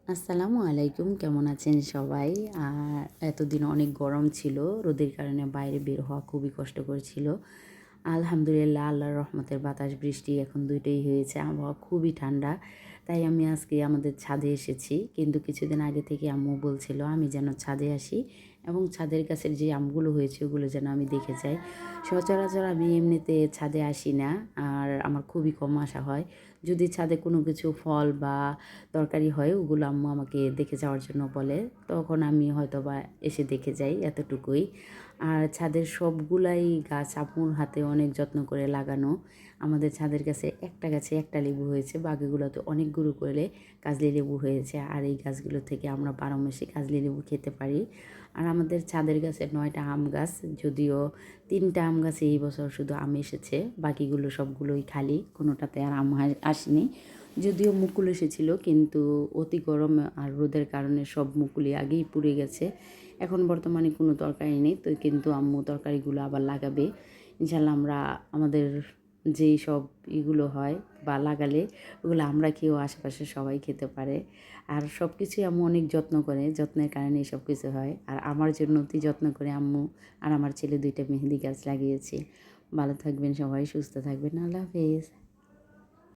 আসসালামু আলাইকুম, কেমন আছেন সবাই? এতদিন অনেক গরম ছিল, রোদের কারণে বাইরে বের হওয়া খুবই কষ্টকর ছিল। আলহামদুলিল্লাহ, আল্লাহর রহমতের বাতাস বৃষ্টি এখন দুইটাই হয়েছে, আবহাওয়া খুবই ঠান্ডা। তাই আমি আজকে আমাদের ছাদে এসেছি, কিন্তু কিছুদিন আগে থেকে আম্মু বলছিল আমি যেন ছাদে আসি এবং ছাদের গাছের যে আমগুলো হয়েছে ওগুলো যেন আমি দেখে যাই। সচরাচর আমি এমনিতে ছাদে আসি না, আর আমার খুবই কম আসা হয়। যদি ছাদে কোনো কিছু ফল বা তরকারি হয় ওগুলো আম্মু আমাকে দেখে যাওয়ার জন্য বলে, তখন আমি হয়তো বা এসে দেখে যাই, এতটুকুই। আর ছাদের সবগুলাই গাছ আম্মুর হাতে অনেক যত্ন করে লাগানো। আমাদের ছাদের কাছে একটা গাছে একটা লেবু হয়েছে, বাকিগুলোতে অনেকগুলো করে কাজলি লেবু হয়েছে, আর এই গাছগুলো থেকে আমরা 12 মাসে কাজলি লেবু খেতে পারি। আর আমাদের ছাদের গাছে 9টা আম গাছ, যদিও 3টা আম গাছে এই বছর শুধু আম এসেছে, বাকিগুলো সবগুলোই খালি, কোনোটাতে আর আম আসেনি। যদিও মুকুল এসেছিল, কিন্তু অতি গরম আর রোদের কারণে সব মুকুলই আগেই পুড়ে গেছে। এখন বর্তমানে কোনো তরকারি নেই, তো কিন্তু আম্মু তরকারিগুলো আবার লাগাবে ইনশাল্লাহ। আমরা আমাদের যেই সব ইগুলো হয় বা লাগালে ওগুলো আমরা খেয়েও আশেপাশে সবাই খেতে পারে। আর সব কিছুই আম্মু অনেক যত্ন করে, যত্নের কারণে সব কিছু হয়। আর আমার জন্য অতি যত্ন করে আম্মু আর আমার ছেলে 2টা মেহেন্দি গাছ লাগিয়েছে। ভালো থাকবেন সবাই, সুস্থ থাকবেন, আল্লাহ হাফেজ।